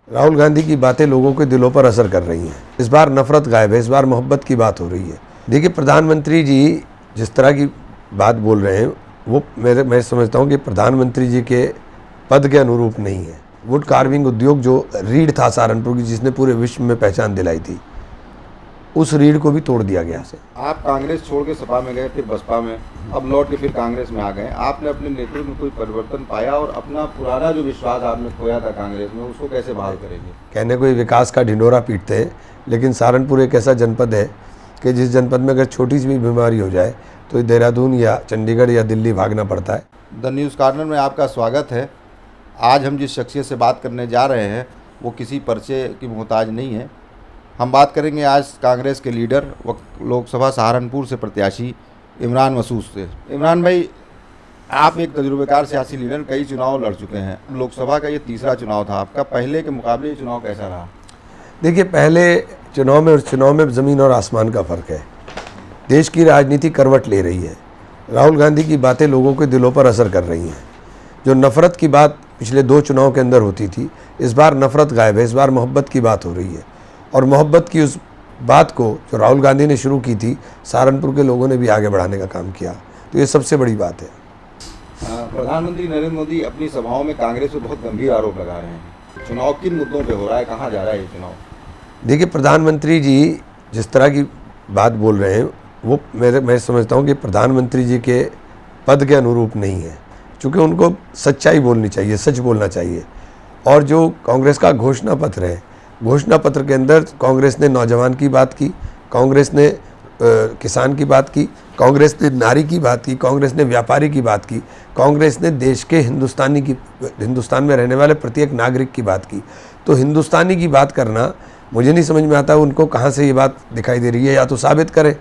राहुल गांधी की बातें लोगों के दिलों पर असर कर रही हैं। इस बार नफरत गायब है, इस बार मोहब्बत की बात हो रही है। देखिए, प्रधानमंत्री जी जिस तरह की बात बोल रहे हैं वो मैं समझता हूँ कि प्रधानमंत्री जी के पद के अनुरूप नहीं है। वुड कार्विंग उद्योग जो रीढ़ था सहारनपुर की, जिसने पूरे विश्व में पहचान दिलाई थी, उस रीढ़ को भी तोड़ दिया गया। आप कांग्रेस छोड़ के सपा में गए, फिर बसपा में, अब लौट के फिर कांग्रेस में आ गए। आपने अपने नेतृत्व में कोई परिवर्तन पाया और अपना पुराना जो विश्वास आपने खोया था कांग्रेस में, उसको कैसे बहाल करेंगे? कहने को विकास का ढिंढोरा पीटते हैं, लेकिन सहारनपुर एक ऐसा जनपद है कि जिस जनपद में अगर छोटी सी भी बीमारी हो जाए तो देहरादून या चंडीगढ़ या दिल्ली भागना पड़ता है। द न्यूज़ कॉर्नर में आपका स्वागत है। आज हम जिस शख्सियत से बात करने जा रहे हैं वो किसी परिचय की मोहताज नहीं है। हम बात करेंगे आज कांग्रेस के लीडर व लोकसभा सहारनपुर से प्रत्याशी इमरान मसूद से। इमरान भाई, आप एक तजुर्बेकार सियासी लीडर, कई चुनाव लड़ चुके हैं। लोकसभा का ये तीसरा चुनाव था आपका। पहले के मुकाबले ये चुनाव कैसा रहा? देखिए, पहले चुनाव में और चुनाव में ज़मीन और आसमान का फ़र्क है। देश की राजनीति करवट ले रही है। राहुल गांधी की बातें लोगों के दिलों पर असर कर रही हैं। जो नफ़रत की बात पिछले 2 चुनाव के अंदर होती थी, इस बार नफ़रत गायब है, इस बार मोहब्बत की बात हो रही है। और मोहब्बत की उस बात को जो राहुल गांधी ने शुरू की थी, सहारनपुर के लोगों ने भी आगे बढ़ाने का काम किया। तो ये सबसे बड़ी बात है। प्रधानमंत्री नरेंद्र मोदी अपनी सभाओं में कांग्रेस पर बहुत गंभीर आरोप लगा रहे हैं। चुनाव किन मुद्दों पे हो रहा है, कहाँ जा रहा है ये चुनाव? देखिए, प्रधानमंत्री जी जिस तरह की बात बोल रहे हैं वो मैं समझता हूँ कि प्रधानमंत्री जी के पद के अनुरूप नहीं है, क्योंकि उनको सच्चाई बोलनी चाहिए, सच बोलना चाहिए। और जो कांग्रेस का घोषणा पत्र है, घोषणा पत्र के अंदर कांग्रेस ने नौजवान की बात की, कांग्रेस ने किसान की बात की, कांग्रेस ने नारी की बात की, कांग्रेस ने व्यापारी की बात की, कांग्रेस ने देश के हिंदुस्तान में रहने वाले प्रत्येक नागरिक की बात की। तो हिंदुस्तानी की बात करना मुझे नहीं समझ में आता उनको कहाँ से ये बात दिखाई दे रही है। या तो साबित करें,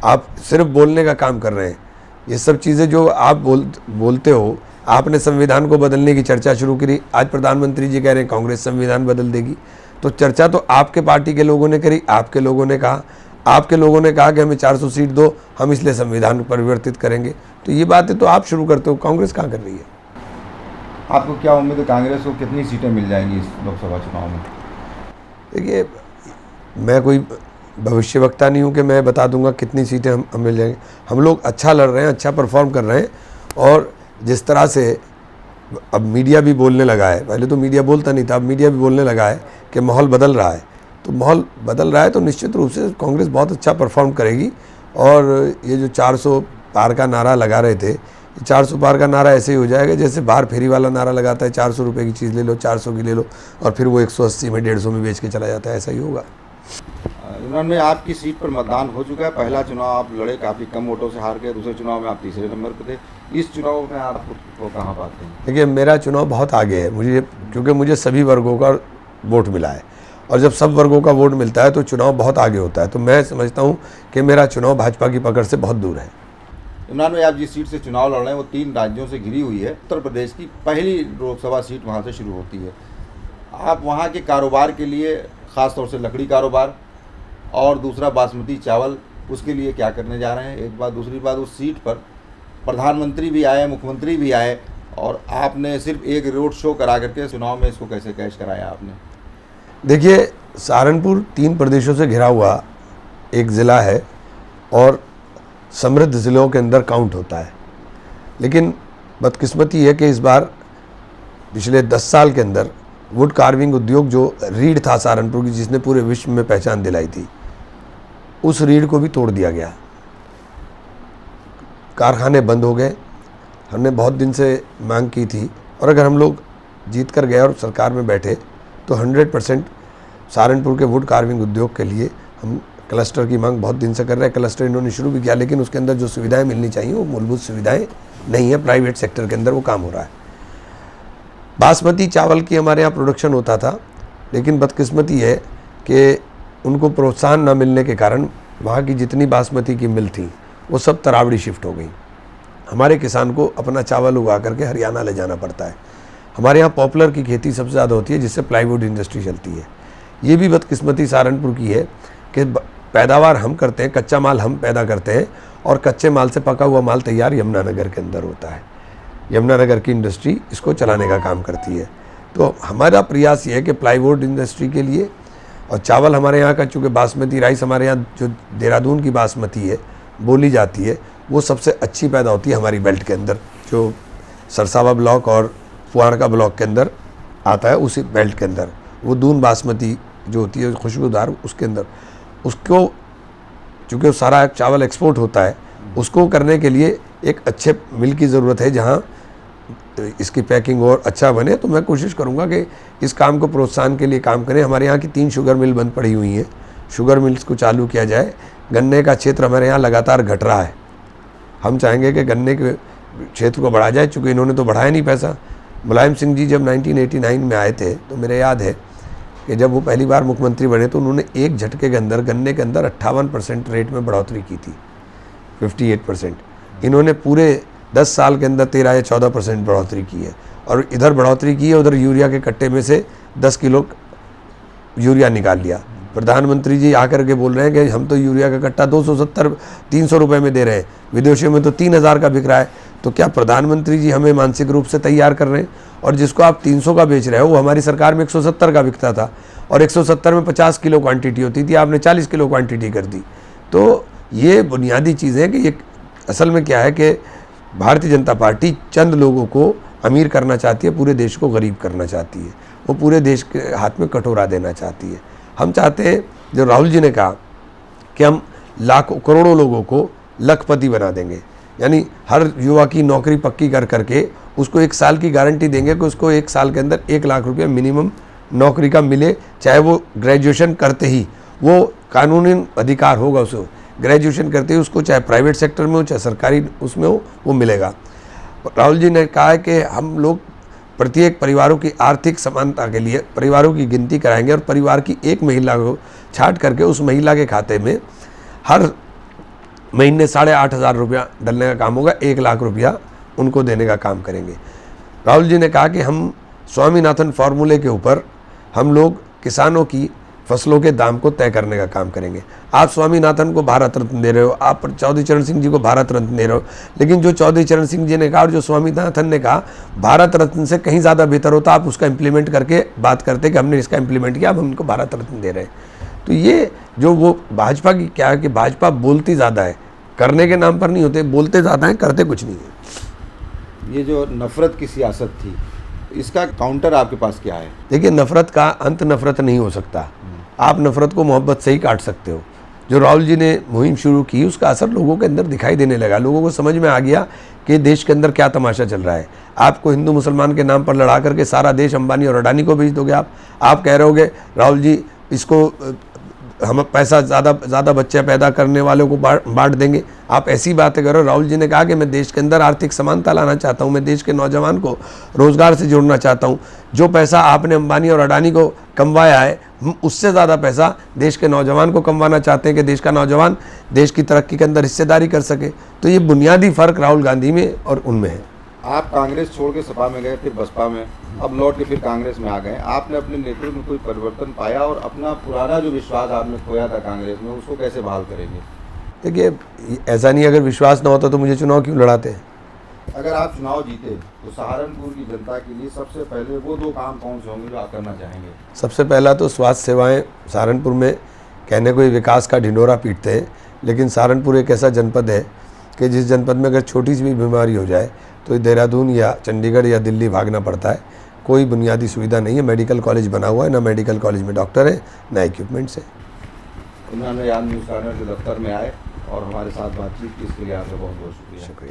आप सिर्फ बोलने का काम कर रहे हैं। ये सब चीज़ें जो आप बोलते हो, आपने संविधान को बदलने की चर्चा शुरू करी, आज प्रधानमंत्री जी कह रहे हैं कांग्रेस संविधान बदल देगी। तो चर्चा तो आपके पार्टी के लोगों ने करी, आपके लोगों ने कहा कि हमें 400 सीट दो, हम इसलिए संविधान परिवर्तित करेंगे। तो ये बातें तो आप शुरू करते हो, कांग्रेस कहाँ कर रही है? आपको क्या उम्मीद है, कांग्रेस को कितनी सीटें मिल जाएंगी इस लोकसभा चुनाव में? देखिए, मैं कोई भविष्यवक्ता नहीं हूँ कि मैं बता दूंगा कितनी सीटें हम मिल जाएंगी। हम लोग अच्छा लड़ रहे हैं, अच्छा परफॉर्म कर रहे हैं। और जिस तरह से अब मीडिया भी बोलने लगा है, पहले तो मीडिया बोलता नहीं था, अब मीडिया भी बोलने लगा है कि माहौल बदल रहा है। तो माहौल बदल रहा है तो निश्चित रूप से कांग्रेस बहुत अच्छा परफॉर्म करेगी। और ये जो 400 पार का नारा लगा रहे थे, 400 पार का नारा ऐसे ही हो जाएगा जैसे बाहर फेरी वाला नारा लगाता है, 400 रुपये की चीज़ ले लो, 400 की ले लो, और फिर वो 180 में 150 में बेच के चला जाता है। ऐसा ही होगा। इमरान भाई, आपकी सीट पर मतदान हो चुका है। पहला चुनाव आप लड़े, काफ़ी कम वोटों से हार गए। दूसरे चुनाव में आप तीसरे नंबर पर थे। इस चुनाव में आप वो कहाँ पाते हैं? देखिए, मेरा चुनाव बहुत आगे है क्योंकि मुझे सभी वर्गों का वोट मिला है। और जब सब वर्गों का वोट मिलता है तो चुनाव बहुत आगे होता है। तो मैं समझता हूँ कि मेरा चुनाव भाजपा की पकड़ से बहुत दूर है। इमरान भाई, आप जिस सीट से चुनाव लड़ रहे हैं वो 3 राज्यों से घिरी हुई है। उत्तर प्रदेश की पहली लोकसभा सीट वहाँ से शुरू होती है। आप वहाँ के कारोबार के लिए, ख़ास तौर से लकड़ी कारोबार, और दूसरा बासमती चावल, उसके लिए क्या करने जा रहे हैं? एक बात। दूसरी बात, उस सीट पर प्रधानमंत्री भी आए, मुख्यमंत्री भी आए, और आपने सिर्फ एक रोड शो करा करके चुनाव में इसको कैसे कैश कराया आपने? देखिए, सहारनपुर 3 प्रदेशों से घिरा हुआ एक ज़िला है और समृद्ध ज़िलों के अंदर काउंट होता है। लेकिन बदकिस्मती है कि इस बार पिछले 10 साल के अंदर वुड कार्विंग उद्योग जो रीढ़ था सहारनपुर की, जिसने पूरे विश्व में पहचान दिलाई थी, उस रीढ़ को भी तोड़ दिया गया। कारखाने बंद हो गए। हमने बहुत दिन से मांग की थी, और अगर हम लोग जीत कर गए और सरकार में बैठे तो 100% सहारनपुर के वुड कार्विंग उद्योग के लिए हम क्लस्टर की मांग बहुत दिन से कर रहे हैं। क्लस्टर इन्होंने शुरू भी किया, लेकिन उसके अंदर जो सुविधाएं मिलनी चाहिए वो मूलभूत सुविधाएं नहीं है। प्राइवेट सेक्टर के अंदर वो काम हो रहा है। बासमती चावल की हमारे यहाँ प्रोडक्शन होता था, लेकिन बदकिस्मती है कि उनको प्रोत्साहन न मिलने के कारण वहाँ की जितनी बासमती की मिल थी वो सब तरावड़ी शिफ्ट हो गई। हमारे किसान को अपना चावल उगा करके हरियाणा ले जाना पड़ता है। हमारे यहाँ पॉपुलर की खेती सबसे ज़्यादा होती है, जिससे प्लाईवुड इंडस्ट्री चलती है। ये भी बदकिस्मती सहारनपुर की है कि पैदावार हम करते हैं, कच्चा माल हम पैदा करते हैं, और कच्चे माल से पका हुआ माल तैयार यमुनानगर के अंदर होता है। यमुनानगर की इंडस्ट्री इसको चलाने का काम करती है। तो हमारा प्रयास ये है कि प्लाईवुड इंडस्ट्री के लिए, और चावल हमारे यहाँ का चूँकि बासमती राइस हमारे यहाँ जो देहरादून की बासमती है बोली जाती है, वो सबसे अच्छी पैदा होती है हमारी बेल्ट के अंदर, जो सरसावा ब्लॉक और फुआड़का ब्लॉक के अंदर आता है, उसी बेल्ट के अंदर वो दून बासमती जो होती है खुशबूदार, उसके अंदर उसको चूँकि वो सारा चावल एक्सपोर्ट होता है, उसको करने के लिए एक अच्छे मिल की ज़रूरत है जहाँ इसकी पैकिंग और अच्छा बने। तो मैं कोशिश करूँगा कि इस काम को प्रोत्साहन के लिए काम करें। हमारे यहाँ की 3 शुगर मिल बंद पड़ी हुई हैं, शुगर मिल्स को चालू किया जाए। गन्ने का क्षेत्र हमारे यहाँ लगातार घट रहा है, हम चाहेंगे कि गन्ने के क्षेत्र को बढ़ाया जाए, चूँकि इन्होंने तो बढ़ाया नहीं पैसा। मुलायम सिंह जी जब 1989 में आए थे तो मेरे याद है कि जब वो पहली बार मुख्यमंत्री बने तो उन्होंने एक झटके के अंदर गन्ने के अंदर 58% रेट में बढ़ोतरी की थी, 58%। इन्होंने पूरे 10 साल के अंदर 13 या 14% बढ़ोतरी की है, और इधर बढ़ोतरी की है, उधर यूरिया के कट्टे में से 10 किलो यूरिया निकाल लिया। प्रधानमंत्री जी आकर के बोल रहे हैं कि हम तो यूरिया का कट्टा 270-300 रुपये में दे रहे हैं, विदेशों में तो 3000 का बिक रहा है। तो क्या प्रधानमंत्री जी हमें मानसिक रूप से तैयार कर रहे हैं? और जिसको आप 300 का बेच रहे हो वो हमारी सरकार में 170 का बिकता था, और 170 में 50 किलो क्वांटिटी होती थी, आपने 40 किलो क्वांटिटी कर दी। तो ये बुनियादी चीज़ है कि ये असल में क्या है कि भारतीय जनता पार्टी चंद लोगों को अमीर करना चाहती है, पूरे देश को गरीब करना चाहती है, वो पूरे देश के हाथ में कटोरा देना चाहती है। हम चाहते हैं, जो राहुल जी ने कहा कि हम लाखों करोड़ों लोगों को लखपति बना देंगे, यानी हर युवा की नौकरी पक्की कर करके उसको 1 साल की गारंटी देंगे कि उसको 1 साल के अंदर 1 लाख रुपया मिनिमम नौकरी का मिले, चाहे वो ग्रेजुएशन करते ही, वो कानूनी अधिकार होगा उसको, ग्रेजुएशन करते ही उसको, चाहे प्राइवेट सेक्टर में हो चाहे सरकारी उसमें हो, वो मिलेगा। राहुल जी ने कहा है कि हम लोग प्रत्येक परिवारों की आर्थिक समानता के लिए परिवारों की गिनती कराएंगे, और परिवार की एक महिला को छांट करके उस महिला के खाते में हर महीने 8,500 रुपया डलने का काम होगा, 1 लाख रुपया उनको देने का काम करेंगे। राहुल जी ने कहा कि हम स्वामीनाथन फार्मूले के ऊपर हम लोग किसानों की फसलों के दाम को तय करने का काम करेंगे। आप स्वामीनाथन को भारत रत्न दे रहे हो, आप चौधरी चरण सिंह जी को भारत रत्न दे रहे हो, लेकिन जो चौधरी चरण सिंह जी ने कहा और जो स्वामीनाथन ने कहा भारत रत्न से कहीं ज़्यादा बेहतर होता, आप उसका इम्प्लीमेंट करके बात करते कि हमने इसका इम्प्लीमेंट किया, अब हम उनको भारत रत्न दे रहे हैं। तो ये जो वो भाजपा की क्या है कि भाजपा बोलती ज़्यादा है, करने के नाम पर नहीं होते, बोलते ज़्यादा हैं, करते कुछ नहीं है। ये जो नफरत की सियासत थी, इसका काउंटर आपके पास क्या है? देखिए, नफरत का अंत नफरत नहीं हो सकता, आप नफरत को मोहब्बत से ही काट सकते हो। जो राहुल जी ने मुहिम शुरू की उसका असर लोगों के अंदर दिखाई देने लगा, लोगों को समझ में आ गया कि देश के अंदर क्या तमाशा चल रहा है। आपको हिंदू मुसलमान के नाम पर लड़ा करके सारा देश अंबानी और अडानी को भेज दोगे। आप कह रहे होगे राहुल जी इसको हम पैसा ज़्यादा बच्चे पैदा करने वालों को बांट देंगे, आप ऐसी बातें करो। राहुल जी ने कहा कि मैं देश के अंदर आर्थिक समानता लाना चाहता हूं, मैं देश के नौजवान को रोज़गार से जोड़ना चाहता हूं। जो पैसा आपने अंबानी और अडानी को कमवाया है, हम उससे ज़्यादा पैसा देश के नौजवान को कमवाना चाहते हैं कि देश का नौजवान देश की तरक्की के अंदर हिस्सेदारी कर सके। तो ये बुनियादी फ़र्क राहुल गांधी में और उनमें है। आप कांग्रेस छोड़ के सपा में गए, फिर बसपा में, अब लौट के फिर कांग्रेस में आ गए। आपने अपने नेतृत्व में कोई परिवर्तन पाया, और अपना पुराना जो विश्वास आपने खोया था कांग्रेस में, उसको कैसे बहाल करेंगे? देखिए, ऐसा नहीं, अगर विश्वास ना होता तो मुझे चुनाव क्यों लड़ाते हैं? अगर आप चुनाव जीते तो सहारनपुर की जनता के लिए सबसे पहले वो 2 काम कौन से होंगे जो आप करना चाहेंगे? सबसे पहला तो स्वास्थ्य सेवाएं सहारनपुर में कहने को विकास का ढिंढोरा पीटते हैं, लेकिन सहारनपुर एक ऐसा जनपद है कि जिस जनपद में अगर छोटी सी भी बीमारी हो जाए तो देहरादून या चंडीगढ़ या दिल्ली भागना पड़ता है। कोई बुनियादी सुविधा नहीं है, मेडिकल कॉलेज बना हुआ है, ना मेडिकल कॉलेज में डॉक्टर है, ना इक्विपमेंट्स है। इमरान याद न्यूज़ चैनल के दफ्तर में आए और हमारे साथ बातचीत की, इसके लिए आपका बहुत बहुत शुक्रिया।